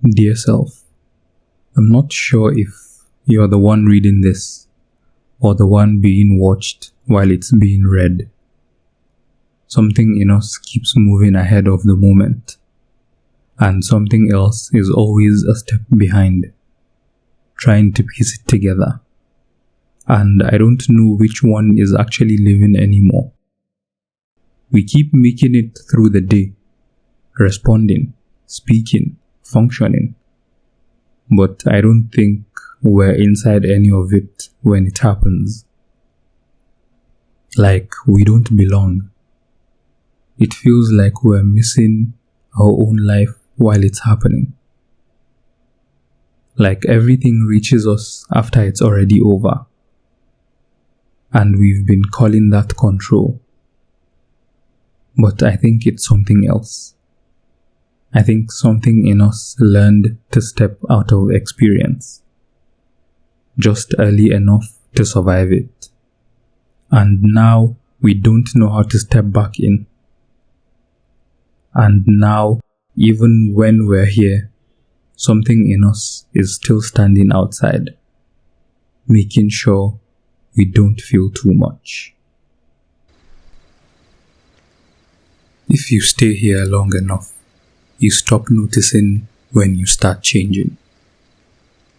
Dear self, I'm not sure if you're the one reading this or the one being watched while it's being read. Something in us keeps moving ahead of the moment, and something else is always a step behind, trying to piece it together. And I don't know which one is actually living anymore. We keep making it through the day, responding, speaking, functioning. But I don't think we're inside any of it when it happens. Like we don't belong. It feels like we're missing our own life while it's happening. Like everything reaches us after it's already over. And we've been calling that control. But I think it's something else. I think something in us learned to step out of experience, just early enough to survive it. And now we don't know how to step back in. And now, even when we're here, something in us is still standing outside, making sure we don't feel too much. If you stay here long enough, you stop noticing when you start changing.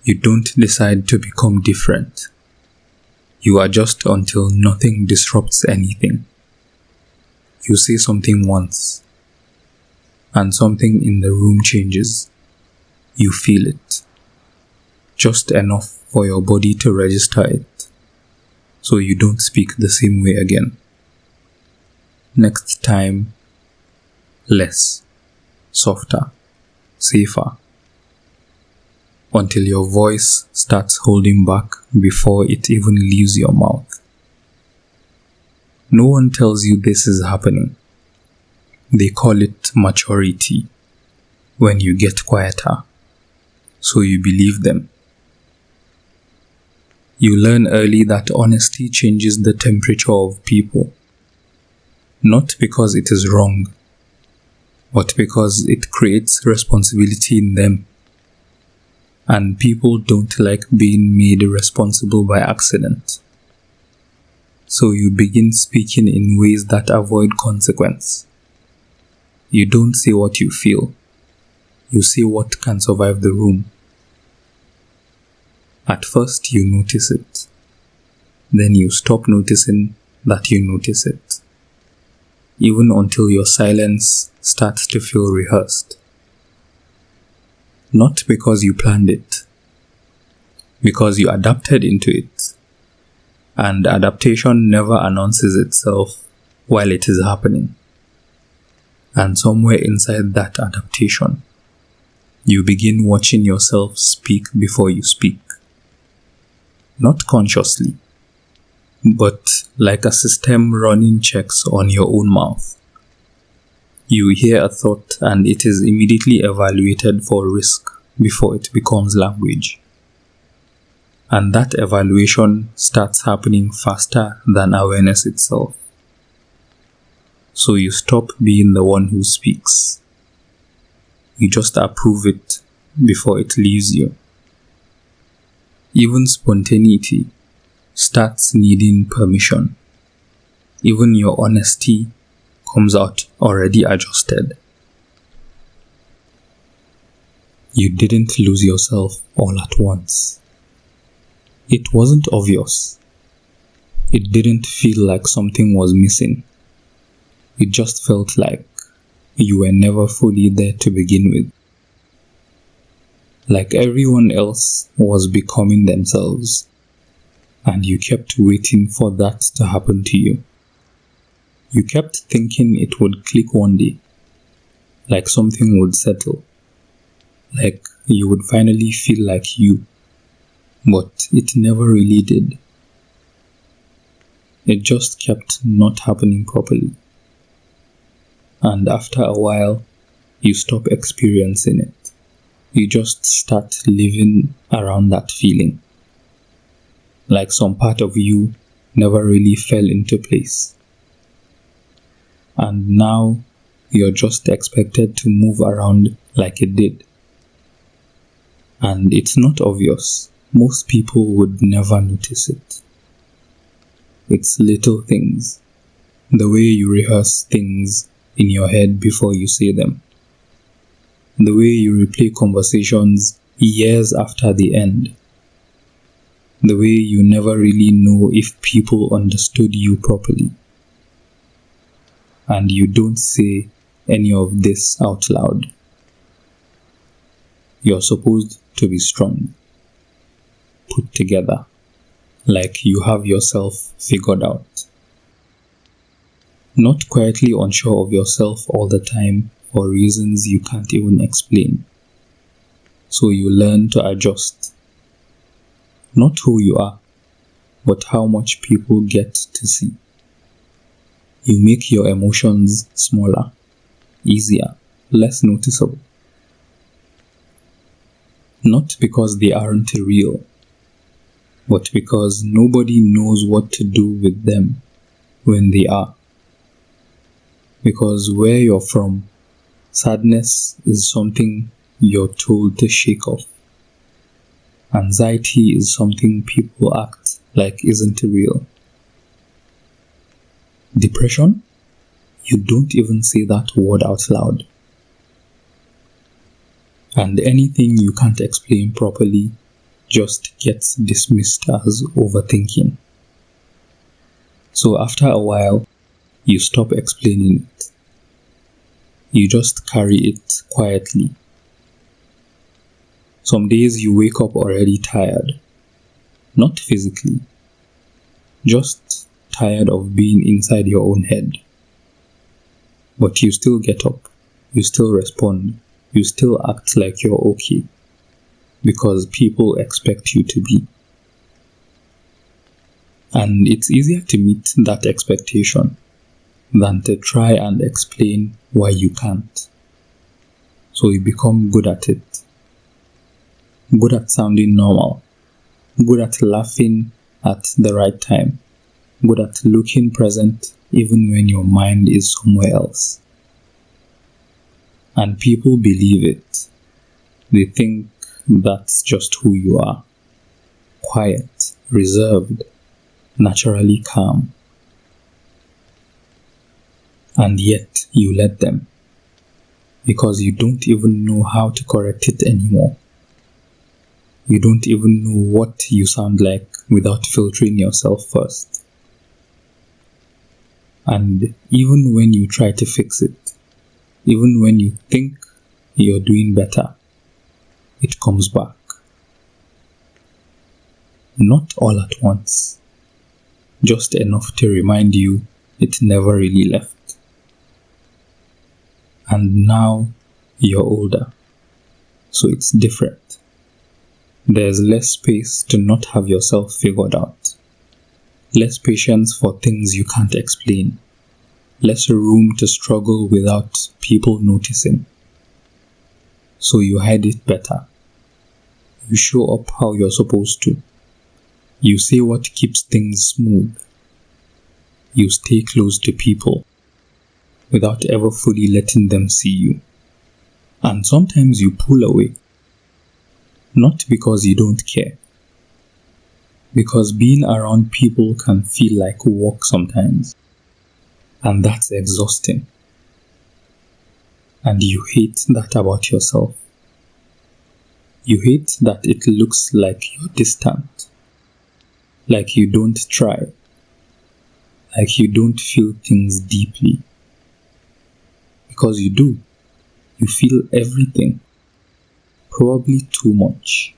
You don't decide to become different. You adjust until nothing disrupts anything. You say something once, and something in the room changes. You feel it, just enough for your body to register it, so you don't speak the same way again. Next time, less, softer, safer, until your voice starts holding back before it even leaves your mouth. No one tells you this is happening. They call it maturity when you get quieter, so you believe them. You learn early that honesty changes the temperature of people, not because it is wrong, but because it creates responsibility in them. And people don't like being made responsible by accident. So you begin speaking in ways that avoid consequence. You don't say what you feel. You say what can survive the room. At first you notice it. Then you stop noticing that you notice it. Even until your silence starts to feel rehearsed. Not because you planned it, because you adapted into it. And adaptation never announces itself while it is happening. And somewhere inside that adaptation, you begin watching yourself speak before you speak. Not consciously, but like a system running checks on your own mouth. You hear a thought and it is immediately evaluated for risk before it becomes language. And that evaluation starts happening faster than awareness itself. So you stop being the one who speaks. You just approve it before it leaves you. Even spontaneity starts needing permission. Even your honesty comes out already adjusted. You didn't lose yourself all at once. It wasn't obvious. It didn't feel like something was missing. It just felt like you were never fully there to begin with. Like everyone else was becoming themselves, and you kept waiting for that to happen to you. You kept thinking it would click one day, like something would settle, like you would finally feel like you, but it never really did. It just kept not happening properly. And after a while, you stop experiencing it. You just start living around that feeling, like some part of you never really fell into place. And now you're just expected to move around like it did. And it's not obvious. Most people would never notice it. It's little things. The way you rehearse things in your head before you say them. The way you replay conversations years after the end. The way you never really know if people understood you properly. And you don't say any of this out loud. You're supposed to be strong, put together, like you have yourself figured out. Not quietly unsure of yourself all the time for reasons you can't even explain. So you learn to adjust. Not who you are, but how much people get to see. You make your emotions smaller, easier, less noticeable. Not because they aren't real, but because nobody knows what to do with them when they are. Because where you're from, sadness is something you're told to shake off. Anxiety is something people act like isn't real. Depression? You don't even say that word out loud. And anything you can't explain properly just gets dismissed as overthinking. So after a while, you stop explaining it. You just carry it quietly. Some days you wake up already tired. Not physically. Just tired of being inside your own head. But you still get up. You still respond. You still act like you're okay. Because people expect you to be. And it's easier to meet that expectation than to try and explain why you can't. So you become good at it. Good at sounding normal. Good at laughing at the right time. Good at looking present even when your mind is somewhere else. And people believe it. They think that's just who you are. Quiet, reserved, naturally calm. And yet you let them. Because you don't even know how to correct it anymore. You don't even know what you sound like without filtering yourself first. And even when you try to fix it, even when you think you're doing better, it comes back. Not all at once, just enough to remind you it never really left. And now you're older, so it's different. There's less space to not have yourself figured out. Less patience for things you can't explain. Less room to struggle without people noticing. So you hide it better. You show up how you're supposed to. You say what keeps things smooth. You stay close to people without ever fully letting them see you. And sometimes you pull away. Not because you don't care. Because being around people can feel like work sometimes. And that's exhausting. And you hate that about yourself. You hate that it looks like you're distant. Like you don't try. Like you don't feel things deeply. Because you do. You feel everything. Probably too much.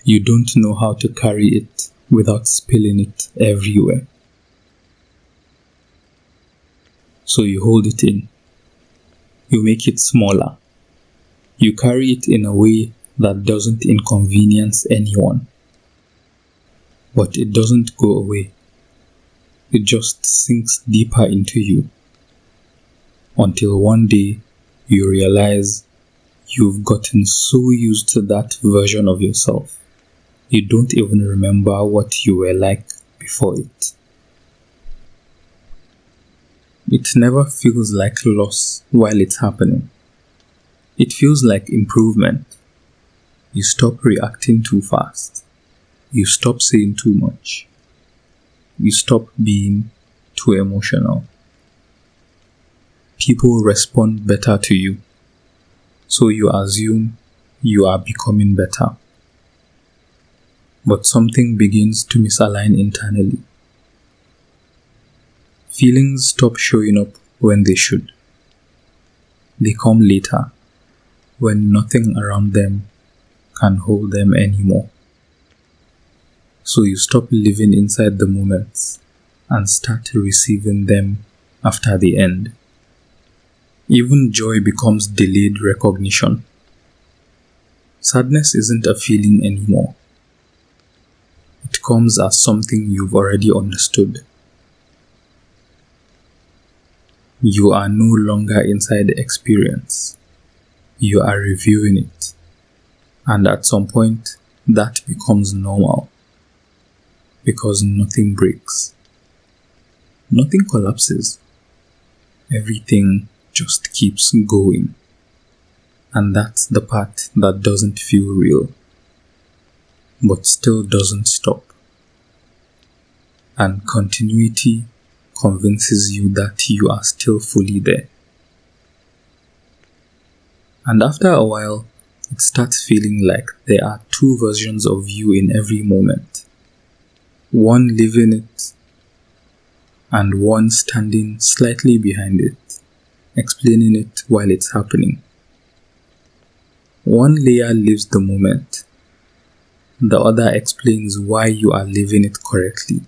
You don't know how to carry it without spilling it everywhere. So you hold it in. You make it smaller. You carry it in a way that doesn't inconvenience anyone. But it doesn't go away. It just sinks deeper into you. Until one day you realize you've gotten so used to that version of yourself. You don't even remember what you were like before it. It never feels like loss while it's happening. It feels like improvement. You stop reacting too fast. You stop saying too much. You stop being too emotional. People respond better to you, so you assume you are becoming better. But something begins to misalign internally. Feelings stop showing up when they should. They come later, when nothing around them can hold them anymore. So you stop living inside the moments and start receiving them after the end. Even joy becomes delayed recognition. Sadness isn't a feeling anymore. It comes as something you've already understood. You are no longer inside the experience. You are reviewing it. And at some point, that becomes normal. Because nothing breaks. Nothing collapses. Everything just keeps going. And that's the part that doesn't feel real, but still doesn't stop. And continuity convinces you that you are still fully there. And after a while, it starts feeling like there are two versions of you in every moment. One living it, and one standing slightly behind it, explaining it while it's happening. One layer lives the moment. The other explains why you are living it correctly.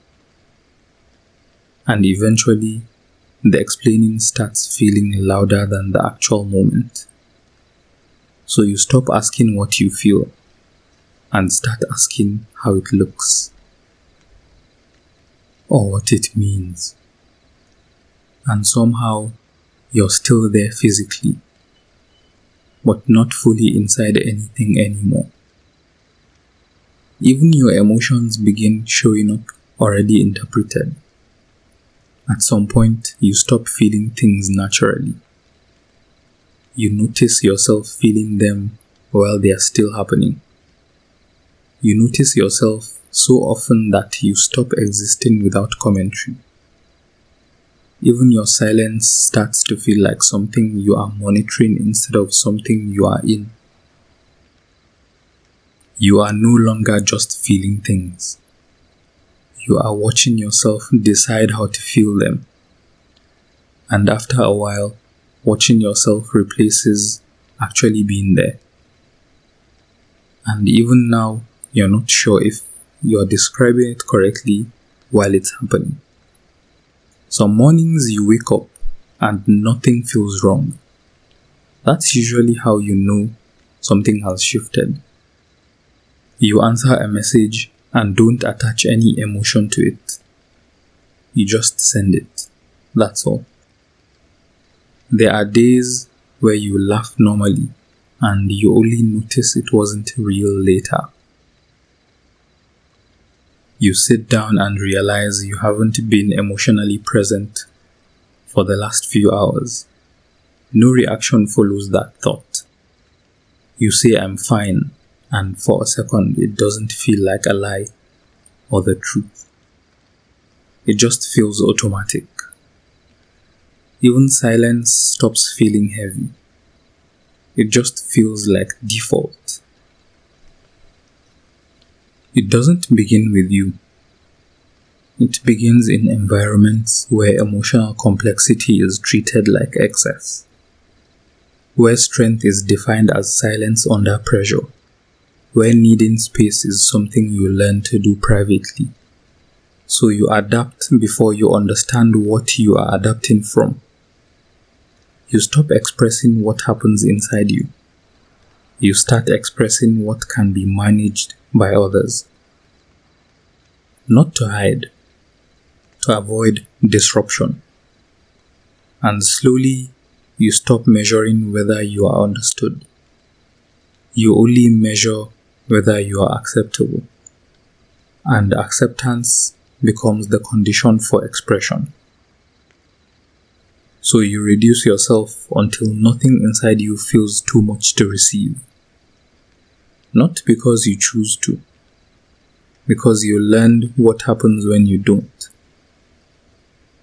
And eventually, the explaining starts feeling louder than the actual moment. So you stop asking what you feel and start asking how it looks or what it means. And somehow, you're still there physically, but not fully inside anything anymore. Even your emotions begin showing up already interpreted. At some point, you stop feeling things naturally. You notice yourself feeling them while they are still happening. You notice yourself so often that you stop existing without commentary. Even your silence starts to feel like something you are monitoring instead of something you are in. You are no longer just feeling things. You are watching yourself decide how to feel them. And after a while, watching yourself replaces actually being there. And even now, you're not sure if you're describing it correctly while it's happening. Some mornings you wake up and nothing feels wrong. That's usually how you know something has shifted. You answer a message and don't attach any emotion to it. You just send it. That's all. There are days where you laugh normally and you only notice it wasn't real later. You sit down and realize you haven't been emotionally present for the last few hours. No reaction follows that thought. You say, "I'm fine," and for a second it doesn't feel like a lie or the truth. It just feels automatic. Even silence stops feeling heavy. It just feels like default. It doesn't begin with you. It begins in environments where emotional complexity is treated like excess, where strength is defined as silence under pressure, where needing space is something you learn to do privately. So you adapt before you understand what you are adapting from. You stop expressing what happens inside you. You start expressing what can be managed by others. Not to hide, to avoid disruption. And slowly, you stop measuring whether you are understood. You only measure whether you are acceptable. And acceptance becomes the condition for expression. So you reduce yourself until nothing inside you feels too much to receive. Not because you choose to, because you learned what happens when you don't.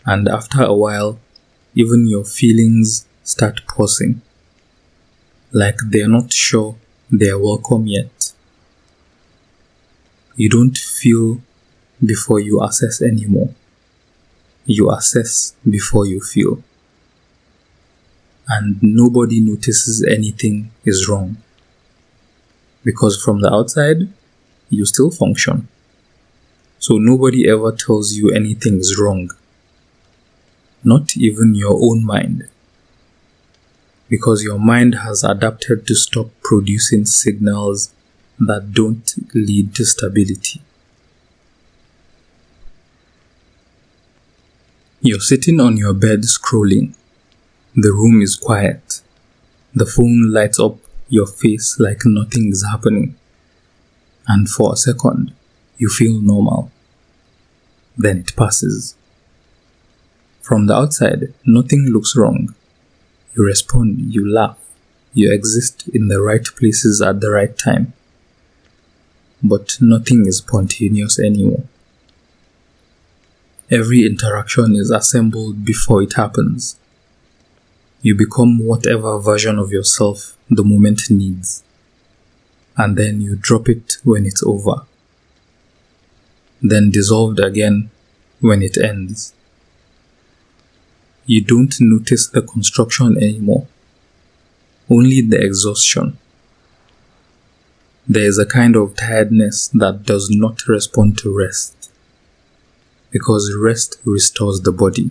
And after a while, even your feelings start pausing, like they're not sure they're welcome yet. You don't feel before you assess anymore. You assess before you feel. And nobody notices anything is wrong. Because from the outside, you still function. So nobody ever tells you anything is wrong. Not even your own mind. Because your mind has adapted to stop producing signals that don't lead to stability. You're sitting on your bed scrolling. The room is quiet. The phone lights up your face like nothing is happening. And for a second, you feel normal. Then it passes. From the outside, nothing looks wrong. You respond, you laugh, you exist in the right places at the right time. But nothing is spontaneous anymore. Every interaction is assembled before it happens. You become whatever version of yourself the moment needs, and then you drop it when it's over, then dissolved again when it ends. You don't notice the construction anymore, only the exhaustion. There is a kind of tiredness that does not respond to rest, because rest restores the body,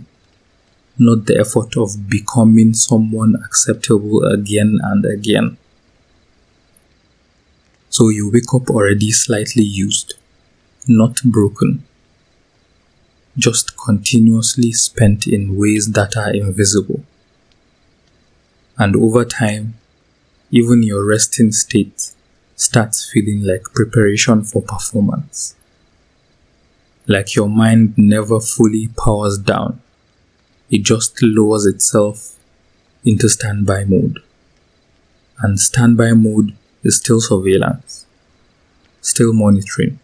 not the effort of becoming someone acceptable again and again. So you wake up already slightly used, not broken, just continuously spent in ways that are invisible. And over time, even your resting state starts feeling like preparation for performance. Like your mind never fully powers down. It just lowers itself into standby mode. And standby mode is still surveillance, still monitoring,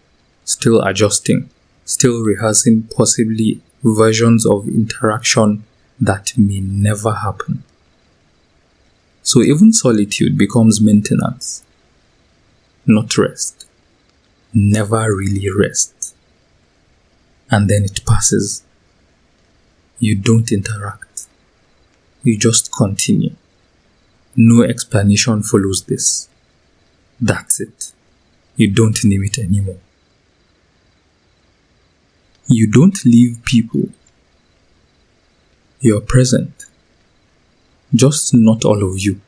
still adjusting, still rehearsing possibly versions of interaction that may never happen. So even solitude becomes maintenance, not rest. Never really rest. And then it passes. You don't interact. You just continue. No explanation follows this. That's it. You don't name it anymore. You don't leave people. You're present. Just not all of you.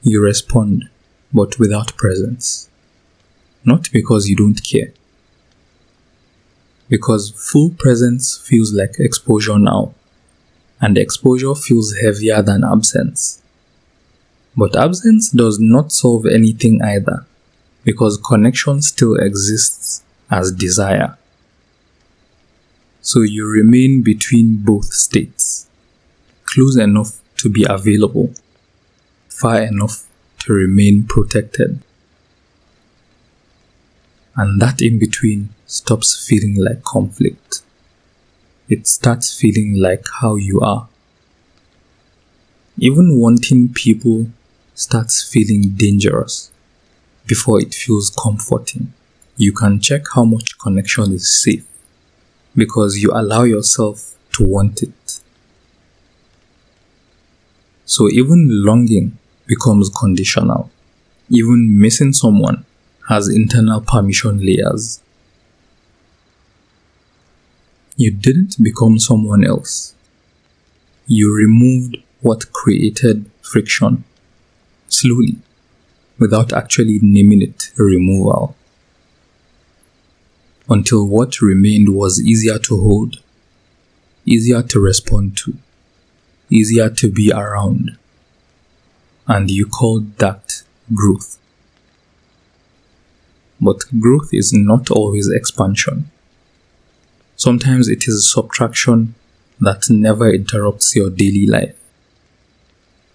You respond, but without presence. Not because you don't care. Because full presence feels like exposure now, and exposure feels heavier than absence. But absence does not solve anything either, because connection still exists as desire. So you remain between both states, close enough to be available, far enough to remain protected. And that in between stops feeling like conflict. It starts feeling like how you are. Even wanting people starts feeling dangerous before it feels comforting. You can check how much connection is safe because you allow yourself to want it. So even longing becomes conditional. Even missing someone has internal permission layers. You didn't become someone else. You removed what created friction, slowly, without actually naming it removal. Until what remained was easier to hold, easier to respond to, easier to be around. And you called that growth. But growth is not always expansion. Sometimes it is subtraction that never interrupts your daily life.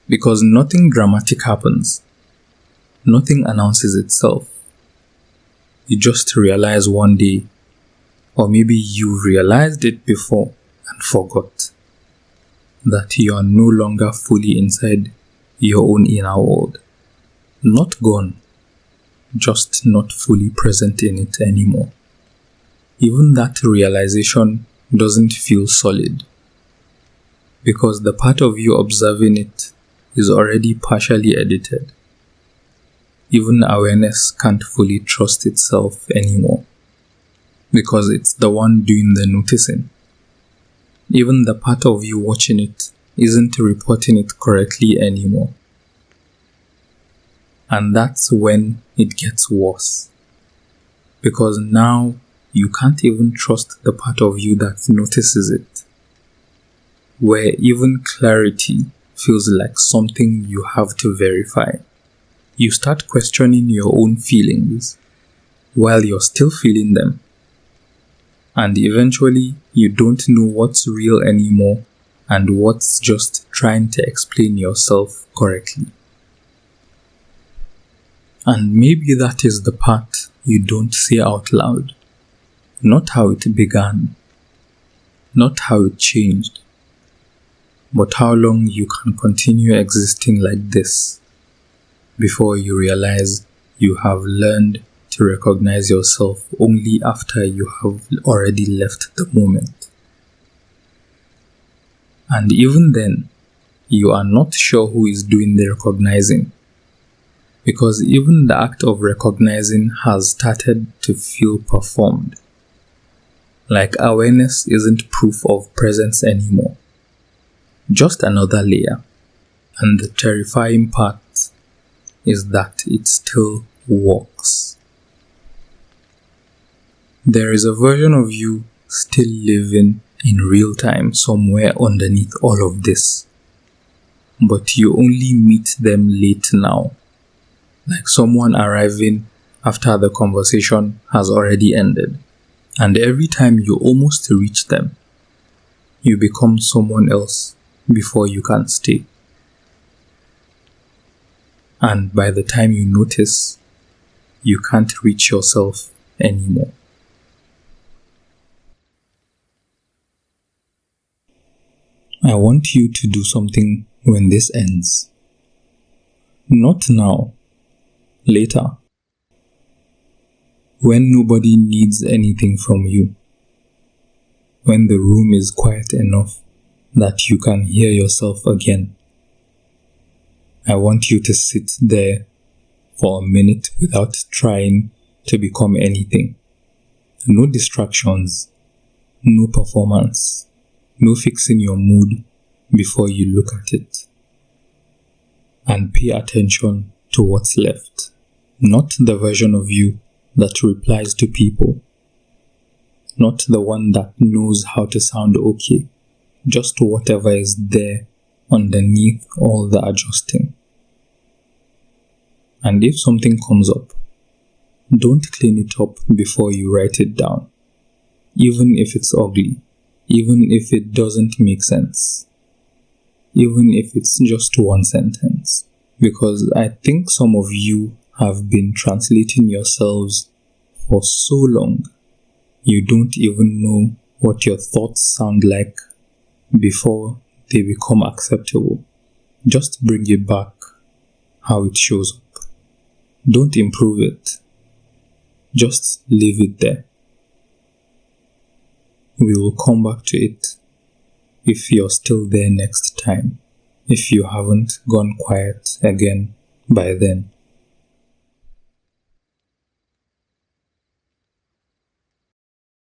Because nothing dramatic happens. Nothing announces itself. You just realize one day, or maybe you realized it before and forgot, that you are no longer fully inside your own inner world. Not gone, just not fully present in it anymore. Even that realization doesn't feel solid, because the part of you observing it is already partially edited. Even awareness can't fully trust itself anymore, because it's the one doing the noticing. Even the part of you watching it isn't reporting it correctly anymore. And that's when it gets worse, because now you can't even trust the part of you that notices it, where even clarity feels like something you have to verify. You start questioning your own feelings while you're still feeling them, and eventually you don't know what's real anymore and what's just trying to explain yourself correctly. And maybe that is the part you don't say out loud. Not how it began, not how it changed, but how long you can continue existing like this before you realize you have learned to recognize yourself only after you have already left the moment. And even then, you are not sure who is doing the recognizing, because even the act of recognizing has started to feel performed. Like awareness isn't proof of presence anymore, just another layer. And the terrifying part is that it still works. There is a version of you still living in real time somewhere underneath all of this, but you only meet them late now, like someone arriving after the conversation has already ended. And every time you almost reach them, you become someone else before you can stay. And by the time you notice, you can't reach yourself anymore. I want you to do something when this ends. Not now, later. When nobody needs anything from you. When the room is quiet enough that you can hear yourself again. I want you to sit there for a minute without trying to become anything. No distractions, no performance, no fixing your mood before you look at it. And pay attention to what's left, not the version of you that replies to people, not the one that knows how to sound okay, just whatever is there underneath all the adjusting. And if something comes up, don't clean it up before you write it down, even if it's ugly, even if it doesn't make sense, even if it's just one sentence. Because I think some of you have been translating yourselves for so long, you don't even know what your thoughts sound like before they become acceptable. Just bring it back how it shows up. Don't improve it. Just leave it there. We will come back to it if you're still there next time, if you haven't gone quiet again by then.